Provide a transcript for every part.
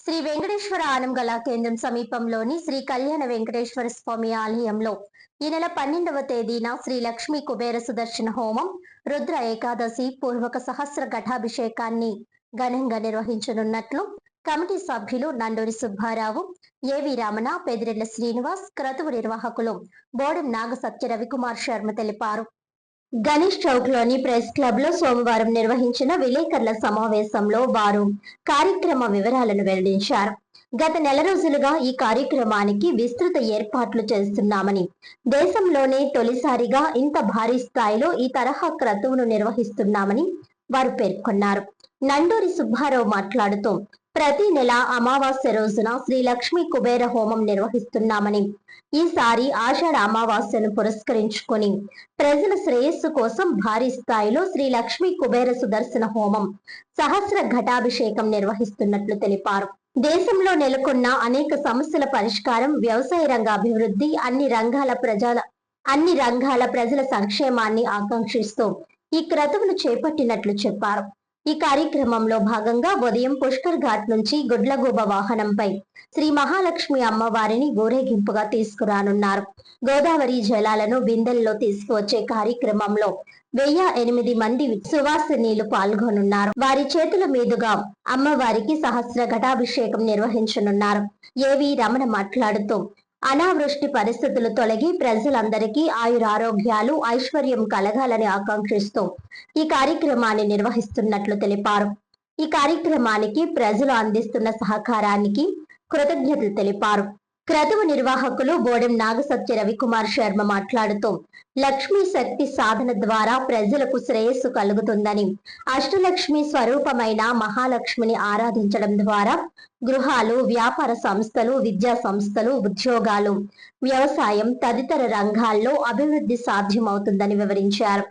శ్రీ వెంకటేశ్వర ఆనంగల కేంద్రం సమీపంలోని శ్రీ కళ్యాణ వెంకటేశ్వర స్వామి ఆలయంలో ఈ నెల 12వ తేదీన శ్రీ లక్ష్మీ కుబేర సుదర్శన హోమం రుద్ర ఏకాదశి పూర్వక సహస్ర ఘటాభిషేకాన్ని ఘనంగా నిర్వహించనున్నట్లు కమిటీ సభ్యులు నండూరి సుబ్బారావు, ఏవి రమణ, పెదిరెడ్ల శ్రీనివాస్, క్రతువు నిర్వాహకులు బోడెం నాగసత్య రవికుమార్ శర్మ తెలిపారు. గణేష్ చౌక్ లోని ప్రెస్ క్లబ్ లో సోమవారం నిర్వహించిన విలేకరుల సమావేశంలో వారు కార్యక్రమ వివరాలను వెల్లడించారు. గత నెల రోజులుగా ఈ కార్యక్రమానికి విస్తృత ఏర్పాట్లు చేస్తున్నామని, దేశంలోనే తొలిసారిగా ఇంత భారీ స్థాయిలో ఈ తరహా క్రతువును నిర్వహిస్తున్నామని వారు పేర్కొన్నారు. నండూరి సుబ్బారావు మాట్లాడుతూ, ప్రతి నెల అమావాస్య రోజున శ్రీ లక్ష్మీ కుబేర హోమం నిర్వహిస్తున్నామని, ఈసారి ఆషాఢ అమావాస్యను పురస్కరించుకొని ప్రజల శ్రేయస్సు కోసం భారీ స్థాయిలో శ్రీ లక్ష్మీ కుబేర సుదర్శన హోమం సహస్ర ఘటాభిషేకం నిర్వహిస్తున్నట్లు తెలిపారు. దేశంలో నెలకొన్న అనేక సమస్యల పరిష్కారం, వ్యవసాయ రంగ అభివృద్ధి, అన్ని రంగాల ప్రజల సంక్షేమాన్ని ఆకాంక్షిస్తూ ఈ క్రతువును చేపట్టినట్లు చెప్పారు. ఈ కార్యక్రమంలో భాగంగా ఉదయం పుష్కర్ ఘాట్ నుంచి గుడ్లగూబ వాహనంపై శ్రీ మహాలక్ష్మి అమ్మవారిని ఊరేగింపుగా తీసుకురానున్నారు. గోదావరి జలాలను బిందెల్లో తీసుకువచ్చే కార్యక్రమంలో 1008 మంది సువాసినీలు పాల్గొనున్నారు. వారి చేతుల మీదుగా అమ్మవారికి సహస్ర ఘటాభిషేకం నిర్వహించనున్నారు. ఏవి రమణ మాట్లాడుతూ, అనావృష్టి పరిస్థితులు తొలగి ప్రజలందరికీ ఆయురారోగ్యాలు, ఐశ్వర్యం కలగాలని ఆకాంక్షిస్తూ ఈ కార్యక్రమాన్ని నిర్వహిస్తున్నట్లు తెలిపారు. ఈ కార్యక్రమానికి ప్రజలు అందిస్తున్న సహకారానికి కృతజ్ఞతలు తెలిపారు. క్రతువు నిర్వాహకులు బోడెం నాగసత్య రవికుమార్ శర్మ మాట్లాడుతూ, లక్ష్మీ శక్తి సాధన ద్వారా ప్రజలకు శ్రేయస్సు కలుగుతుందని, అష్టలక్ష్మి స్వరూపమైన మహాలక్ష్మిని ఆరాధించడం ద్వారా గృహాలు, వ్యాపార సంస్థలు, విద్యా సంస్థలు, ఉద్యోగాలు, వ్యవసాయం తదితర రంగాల్లో అభివృద్ధి సాధ్యమవుతుందని వివరించారు.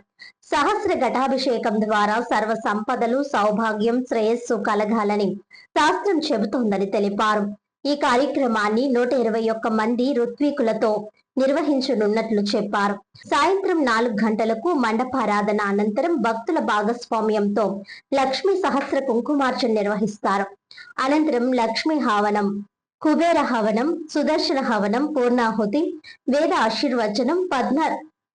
సహస్ర ఘటాభిషేకం ద్వారా సర్వ సంపదలు, సౌభాగ్యం, శ్రేయస్సు కలగాలని శాస్త్రం చెబుతోందని తెలిపారు. ఈ కార్యక్రమాన్ని 121 మంది ఋత్వికులతో నిర్వహించనున్నట్లు చెప్పారు. సాయంత్రం 4 గంటలకు మండపారాధన అనంతరం భక్తుల భాగస్వామ్యంతో లక్ష్మీ సహస్ర కుంకుమార్చన నిర్వహిస్తారు. అనంతరం లక్ష్మీ హవనం, కుబేర హవనం, సుదర్శన హవనం, పూర్ణాహుతి, వేద ఆశీర్వచనం,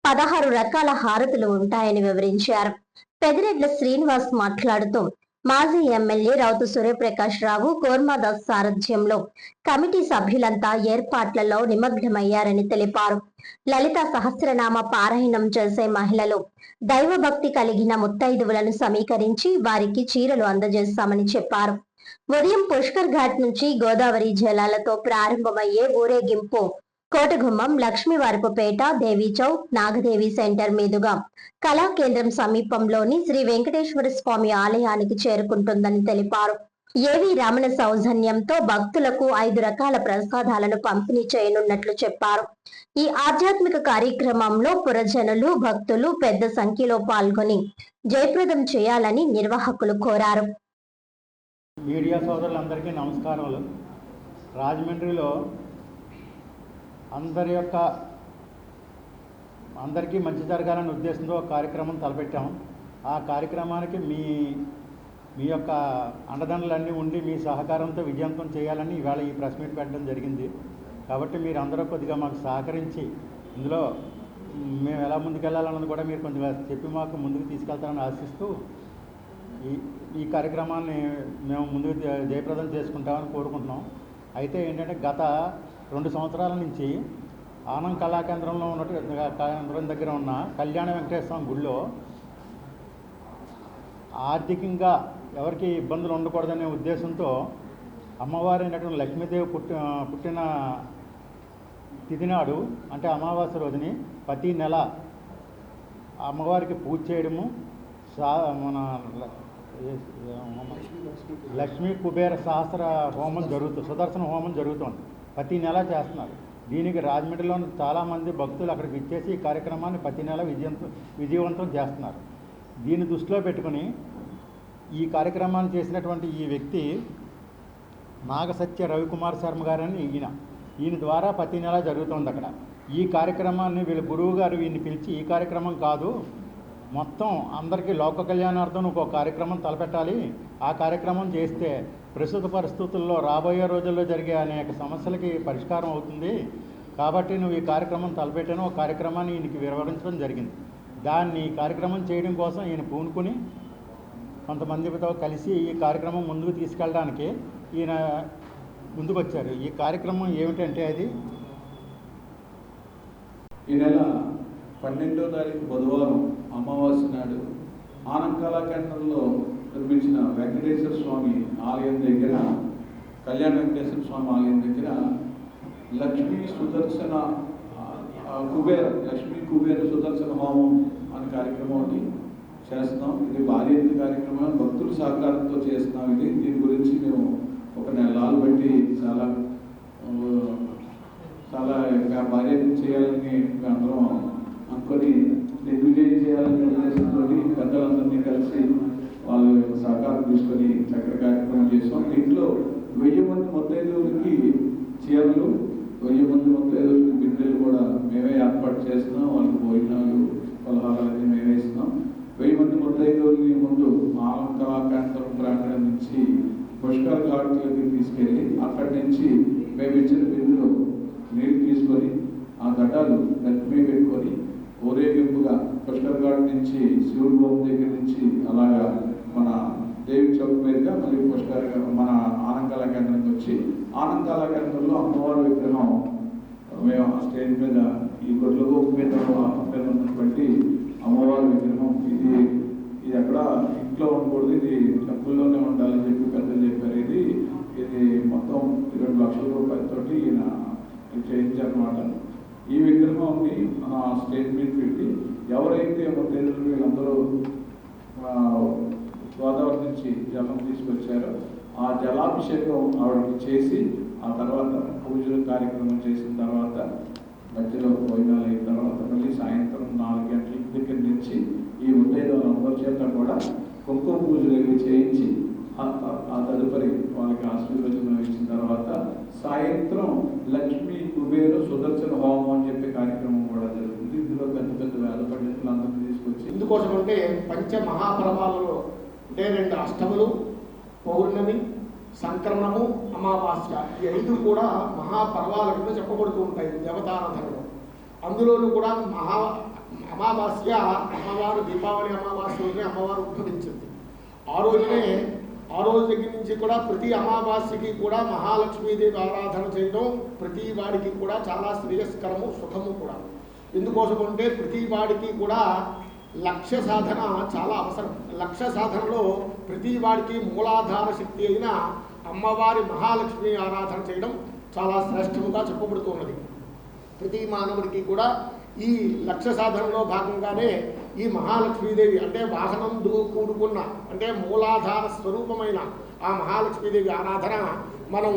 16 రకాల హారతులు ఉంటాయని వివరించారు. పెదిరెడ్ల శ్రీనివాస్ మాట్లాడుతూ, మాజీ ఎమ్మెల్యే రౌతు సూర్యప్రకాష్ రావు, కోర్మాదాస్ సారథ్యంలో కమిటీ సభ్యులంతా ఏర్పాట్లలో నిమగ్నమయ్యారని తెలిపారు. లలిత సహస్రనామ పారాయణం చేసే మహిళలు దైవభక్తి కలిగిన ముత్తైదువులను సమీకరించి వారికి చీరలు అందజేస్తామని చెప్పారు. ఉదయం పుష్కర్ ఘాట్ నుంచి గోదావరి జలాలతో ప్రారంభమయ్యే ఊరేగింపు కోటగుమ్మం, లక్ష్మీవారపుపేట, దేవీ చౌక్, నాగదేవి సెంటర్ మీదుగా కళా కేంద్రం సమీపంలోని శ్రీ వెంకటేశ్వర స్వామి ఆలయానికి చేరుకుంటుందని తెలిపారు. ఏవి రమణ సౌజన్యంతో భక్తులకు 5 రకాల ప్రసాదాలను పంపిణీ చేయనున్నట్లు చెప్పారు. ఈ ఆధ్యాత్మిక కార్యక్రమంలో పురజనులు, భక్తులు పెద్ద సంఖ్యలో పాల్గొని జయప్రదం చేయాలని నిర్వాహకులు కోరారు. మీడియా సోదరులందరికీ నమస్కారాలు. రాజమండ్రిలో అందరికీ మంచి జరగాలనే ఉద్దేశంతో ఒక కార్యక్రమం తలపెట్టాం. ఆ కార్యక్రమానికి మీ యొక్క అండదండలన్నీ ఉండి మీ సహకారంతో విజయవంతం చేయాలని ఇవాళ ఈ ప్రెస్ మీట్ పెట్టడం జరిగింది. కాబట్టి మీరు అందరూ కొద్దిగా మాకు సహకరించి ఇందులో మేము ఎలా ముందుకెళ్ళాలన్నది కూడా మీరు కొద్దిగా చెప్పి మాకు ముందుకు తీసుకెళ్తారని ఆశిస్తూ ఈ కార్యక్రమాన్ని మేము ముందుకు జయప్రదం చేసుకుంటామని కోరుకుంటున్నాం. అయితే ఏంటంటే గత 2 సంవత్సరాల నుంచి ఆనంద్ కళాకేంద్రంలో కేంద్రం దగ్గర ఉన్న కళ్యాణ వెంకటేశ్వర స్వామి గుడిలో ఆర్థికంగా ఎవరికి ఇబ్బందులు ఉండకూడదనే ఉద్దేశంతో అమ్మవారి అయినటువంటి లక్ష్మీదేవి పుట్టిన తిథి నాడు, అంటే అమావాస్య రోజుని ప్రతి నెల అమ్మవారికి పూజ చేయడము, మన లక్ష్మీ కుబేర సహస్ర హోమం జరుగుతుంది, సుదర్శన హోమం జరుగుతుంది. ప్రతి నెల చేస్తున్నారు. దీనికి రాజమండ్రిలోని చాలామంది భక్తులు అక్కడికి ఇచ్చేసి ఈ కార్యక్రమాన్ని ప్రతి నెల విజయవంతం చేస్తున్నారు. దీన్ని దృష్టిలో పెట్టుకుని ఈ కార్యక్రమాన్ని చేసినటువంటి ఈ వ్యక్తి నాగసత్య రవికుమార్ శర్మ గారని ఈయన ద్వారా ప్రతి నెల జరుగుతుంది అక్కడ. ఈ కార్యక్రమాన్ని వీళ్ళ గురువు గారు వీరిని పిలిచి, ఈ కార్యక్రమం కాదు, మొత్తం అందరికీ లోక కళ్యాణార్థం ఒక కార్యక్రమం తలపెట్టాలి. ఆ కార్యక్రమం చేస్తే ప్రస్తుత పరిస్థితుల్లో రాబోయే రోజుల్లో జరిగే అనేక సమస్యలకి పరిష్కారం అవుతుంది. కాబట్టి నువ్వు ఈ కార్యక్రమం తలపెట్టాను. ఒక కార్యక్రమాన్ని ఈయనకి వివరించడం జరిగింది. దాన్ని కార్యక్రమం చేయడం కోసం ఈయన పూనుకుని కొంతమందితో కలిసి ఈ కార్యక్రమం ముందుకు తీసుకెళ్ళడానికి ఈయన ముందుకు వచ్చారు. ఈ కార్యక్రమం ఏమిటంటే అది ఈ నెల 12వ తారీఖు బుధవారం అమావాస్య నాడు ఆనంకాల కేంద్రంలో నిర్మించిన వెంకటేశ్వర స్వామి ఆలయం దగ్గర, కళ్యాణ వెంకటేశ్వర స్వామి ఆలయం దగ్గర లక్ష్మీ కుబేర సుదర్శన హోమం అనే కార్యక్రమాన్ని చేస్తున్నాం. ఇది భారీ ఎత్తున కార్యక్రమం, భక్తుల సహకారంతో చేస్తున్నాం. దీని గురించి మేము ఒక నెలలు బట్టి చాలా భారీ ఎత్తున చేయాలని అందరం అనుకొని దిగ్విజయం చేయాలనే ఉద్దేశంతో పెద్దలందరినీ కలిసి వాళ్ళ సహకారం తీసుకొని చక్కటి కార్యక్రమం చేసాం. దీంట్లో 1000 మంది ముత్తైదువులకి చీరలు, 1000 మంది ముత్తైదువులకి బిడ్డలు కూడా మేమే ఏర్పాటు చేస్తున్నాం. వాళ్ళకి భోజనాలు, పలహారాలన్నీ మేమే ఇస్తున్నాం. 1000 మంది ముత్తైదువులని ముందు ఆలంకాల కేంద్రం ప్రాంగణం నుంచి పుష్కర ఘాట్లకి తీసుకెళ్ళి అక్కడి నుంచి మేము ఇచ్చిన బిందులో నీళ్ళు తీసుకొని ఆ గడ్డాలు నెత్తిమీ పెట్టుకొని ఊరేగింపుగా పుష్కర్ ఘాట్ నుంచి శివుడి భూమి దగ్గర నుంచి అలాగా మన దేవి చౌక్ మీదుగా మళ్ళీ మన ఆనంకాల కేంద్రంకి వచ్చి ఆనంకాల కేంద్రంలో అమ్మవారి విగ్రహం మేము ఆ స్టేజ్ మీద ఈ గొడ్లకు మీద ఉన్నటువంటి అమ్మవారి విగ్రహం ఇది ఎక్కడ ఇంట్లో ఉండకూడదు, ఇది టెంపుల్లోనే ఉండాలని చెప్పి పెద్దలు చెప్పారు. ఇది మొత్తం 2 లక్షల రూపాయలతోటి ఈయన చేయించారన్నమాట. ఈ విగ్రహాన్ని మన స్టేజ్ మీద పెట్టి ఎవరైతే ముత్తైదులు వీళ్ళందరూ గోదావరి నుంచి జలం తీసుకొచ్చారో ఆ జలాభిషేకం ఆవిడకి చేసి ఆ తర్వాత పూజల కార్యక్రమం చేసిన తర్వాత మధ్యలో భోజనాలు అయిన తర్వాత మళ్ళీ సాయంత్రం 4 గంటల దగ్గర నుంచి ఈ ముత్తైదువులందరి చేత కూడా కుంకుమ పూజలు అవి చేయించి ఆ తదుపరి వాళ్ళకి ఆశీర్వచనం ఇచ్చిన తర్వాత సాయంత్రం లక్ష్మీ కుబేర సుదర్శన హోమం అని చెప్పే కార్యక్రమం కూడా జరుగుతుంది. ఇందులో పెద్ద వేద పండితులందరినీ తీసుకొచ్చి ఇందుకోసం అంటే పంచ మహాపర్వాలలో అంటే 2 అష్టములు, పౌర్ణమి, సంక్రమణము, అమావాస్య ఈ 5 కూడా మహాపర్వాల కింద చెప్పబడుతూ ఉంటాయి దేవతారాధనలో. అందులోనూ కూడా అమావాస్య అమ్మవారు దీపావళి అమావాస్య రోజునే అమ్మవారు ఉద్భవించింది. ఆ రోజు దగ్గర నుంచి కూడా ప్రతి అమావాస్యకి కూడా మహాలక్ష్మీదేవి ఆరాధన చేయడం ప్రతి వాడికి కూడా చాలా శ్రేయస్కరము, సుఖము కూడా. ఎందుకోసం అంటే ప్రతి వాడికి కూడా లక్ష్య సాధన చాలా అవసరం. లక్ష్య సాధనలో ప్రతి వాడికి మూలాధార శక్తి అయిన అమ్మవారి మహాలక్ష్మి ఆరాధన చేయడం చాలా శ్రేష్టముగా చెప్పబడుతున్నది. ప్రతి మానవుడికి కూడా ఈ లక్ష్య సాధనలో భాగంగానే ఈ మహాలక్ష్మీదేవి అంటే వాహనంతో కూడుకున్న అంటే మూలాధార స్వరూపమైన ఆ మహాలక్ష్మీదేవి ఆరాధన మనం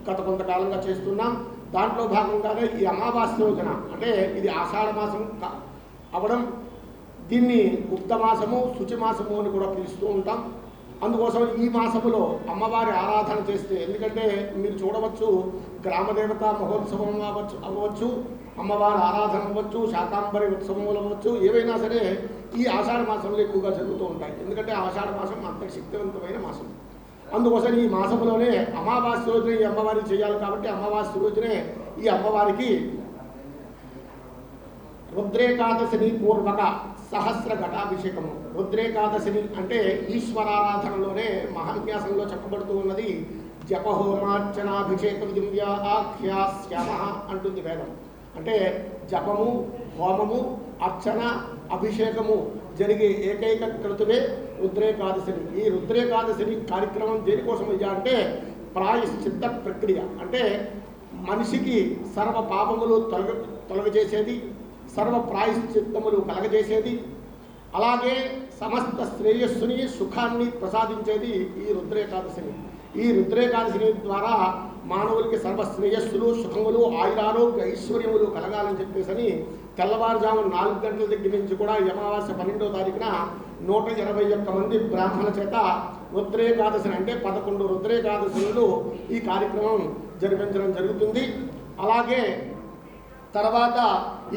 గత కొంతకాలంగా చేస్తున్నాం. దాంట్లో భాగంగానే ఈ అమావాస్య రోజున అంటే ఇది ఆషాఢ మాసం అవడం, దీన్ని గుప్త మాసము, శుచి మాసము అని కూడా పిలుస్తూ ఉంటాం. అందుకోసం ఈ మాసములో అమ్మవారి ఆరాధన చేస్తే, ఎందుకంటే మీరు చూడవచ్చు గ్రామదేవత మహోత్సవం అవ్వచ్చు, అమ్మవారి ఆరాధన అవ్వచ్చు, శాకాంబరి ఉత్సవములు అవ్వచ్చు, ఏవైనా సరే ఈ ఆషాఢ మాసంలో ఎక్కువగా జరుగుతూ ఉంటాయి. ఎందుకంటే ఆషాఢ మాసం అంత శక్తివంతమైన మాసం. అందుకోసం ఈ మాసంలోనే అమావాస్య రోజునే ఈ అమ్మవారికి చేయాలి. కాబట్టి అమావాస్య రోజునే ఈ అమ్మవారికి రుద్రేకాదశిని పూర్వక సహస్ర ఘటాభిషేకము. రుద్రేకాదశిని అంటే ఈశ్వరారాధనలోనే మహాన్యాసంలో చెప్పబడుతూ ఉన్నది. జపహోమార్చనాభిషేక విధింవ్యా ఆఖ్యాస్యామ అంటుంది వేదం. అంటే జపము, హోమము, అర్చన, అభిషేకము జరిగే ఏకైక క్రతువే రుద్రేకాదశిని. ఈ రుద్రేకాదశిని కార్యక్రమం దేనికోసం అయ్యా అంటే ప్రాయశ్చిత్త ప్రక్రియ. అంటే మనిషికి సర్వ పాపములు తొలగజేసేది, సర్వ ప్రాయశ్చిత్తములు కలగజేసేది, అలాగే సమస్త శ్రేయస్సుని, సుఖాన్ని ప్రసాదించేది ఈ రుద్రేకాదశిని. ఈ రుద్రేకాదశిని ద్వారా మానవులకి సర్వ శ్రేయస్సులు, సుఖములు, ఆయురారోగ్య ఐశ్వర్యములు కలగాలని చెప్పేసి తెల్లవారుజాము 4 గంటల దగ్గర నుంచి కూడా అమావాస్య 12వ తారీఖున 121 మంది బ్రాహ్మణుల చేత రుద్రేకాదశిని అంటే 11 రుద్రేకాదశులు ఈ కార్యక్రమం జరిపించడం జరుగుతుంది. అలాగే తర్వాత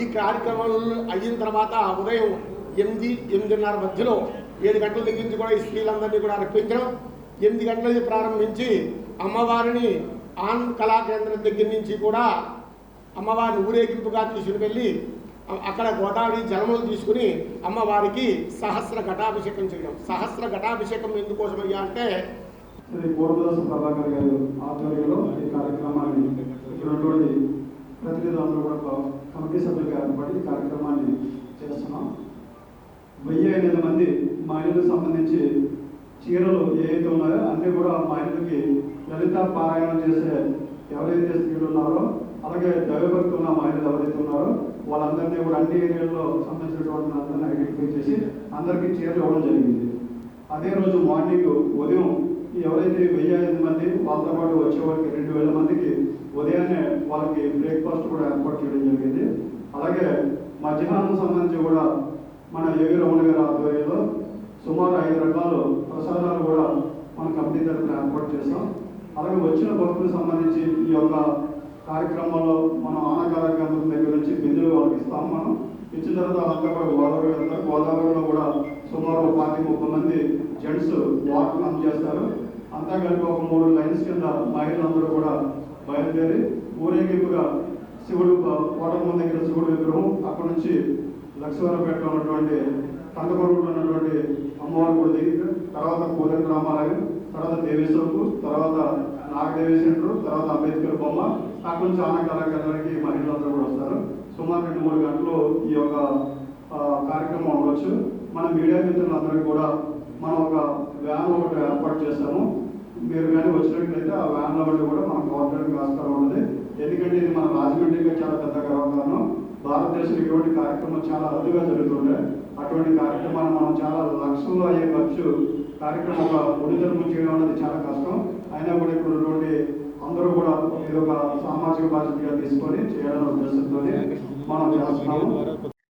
ఈ కార్యక్రమాలు అయిన తర్వాత ఉదయం 8-8:30 మధ్యలో 7 గంటల దగ్గర నుంచి కూడా ఈ స్త్రీలందరినీ కూడా రప్పించడం, 8 గంటలకి ప్రారంభించి అమ్మవారిని ఆన్ కళా కేంద్రం దగ్గర నుంచి కూడా అమ్మవారిని ఊరేగింపుగా తీసుకుని వెళ్ళి అక్కడ గోదావరి జలములు తీసుకుని అమ్మవారికి సహస్ర ఘటాభిషేకం చేయడం. సహస్ర ఘటాభిషేకం ఎందుకోసమయ్యా అంటే శ్రీ కోరదాసు ప్రభాకర్ గారు ఆధ్వర్యంలో ఈ కార్యక్రమాన్ని ఇటువంటి ప్రతినిధులందరూ కూడా కమిటీ సభ్యులుగా ఏర్పడి ఈ కార్యక్రమాన్ని చేస్తున్నాం. 1008 మంది మహిళలకు సంబంధించి చీరలు ఏవైతే ఉన్నాయో అన్నీ కూడా మహిళలకి లలిత పారాయణం చేసే ఎవరైతే స్త్రీలు ఉన్నారో, అలాగే దైవభక్తి ఉన్న మహిళలు ఎవరైతే ఉన్నారో వాళ్ళందరినీ కూడా అన్ని ఏరియాల్లో సంబంధించినటువంటి అందరినీ ఐడెంటిఫై చేసి అందరికీ చీరలు ఇవ్వడం జరిగింది. అదే రోజు మార్నింగ్ ఉదయం ఎవరైతే 1008 మంది వాళ్ళతో పాటు వచ్చేవారికి 2000 మందికి ఉదయాన్నే వాళ్ళకి బ్రేక్ఫాస్ట్ కూడా ఏర్పాటు చేయడం జరిగింది. అలాగే మధ్యాహ్నం సంబంధించి కూడా మన యోగి రమణ గారి ఆధ్వర్యంలో సుమారు 5 రకాల ప్రసాదాలు కూడా మన కమిటీ తరఫున ఏర్పాటు చేస్తాం. అలాగే వచ్చిన భక్తులకు సంబంధించి ఈ యొక్క కార్యక్రమంలో మనం ఆనకాల కేంద్రం దగ్గర నుంచి బిందులు వాళ్ళకి ఇస్తాం. మనం ఇచ్చిన తర్వాత అంతా కూడా గోదావరి వెళ్తారు. గోదావరిలో కూడా సుమారు 30 మంది జెంట్స్ వాటర్ అందజేస్తారు. అంతా కలిపి ఒక 3 లైన్స్ కింద మహిళలందరూ కూడా బయలుదేరి ఊరేగింపుగా శివుడు కోటమ్మ దగ్గర శివుడు విగ్రహం, అక్కడ నుంచి లక్ష్మీవరపేటలో ఉన్నటువంటి కందకొండలో ఉన్నటువంటి అమ్మవారి గుడి దగ్గర, తర్వాత కోదండ రామాలయం, తర్వాత దేవి చౌకు, తర్వాత నాగదేవి సెంటర్, తర్వాత అంబేద్కర్ బొమ్మ, అక్కడ నుంచి ఆనకాల కేంద్రానికి మహిళలందరూ కూడా వస్తారు. సుమారు 2-3 గంటలు ఈ యొక్క కార్యక్రమం ఉండవచ్చు. మన మీడియా మిత్రులందరికీ కూడా మనం ఒక వ్యాన్ ఒకటి ఏర్పాటు చేస్తాము. మీరు కానీ వచ్చినట్లయితే ఆ వ్యాన్లో బట్టి కూడా మనం కోఆర్డినేట్ ఆస్కారం ఉంటుంది. ఎందుకంటే ఇది మన రాజమండ్రిగా చాలా పెద్ద గర్వకారణం. భారతదేశంలో ఇటువంటి కార్యక్రమం చాలా అరుదుగా జరుగుతుంటాయి. అటువంటి కార్యక్రమాన్ని మనం చాలా లక్షల్లో అయ్యే ఖర్చు కార్యక్రమం ఒక ఉడిధర్మం చేయడం అనేది చాలా కష్టం. అయినా కూడా ఇప్పుడు ఉన్నటువంటి అందరూ కూడా ఇది ఒక సామాజిక బాధ్యతగా తీసుకొని చేయాలనే ఉద్దేశంతో మనం చేస్తున్నాము.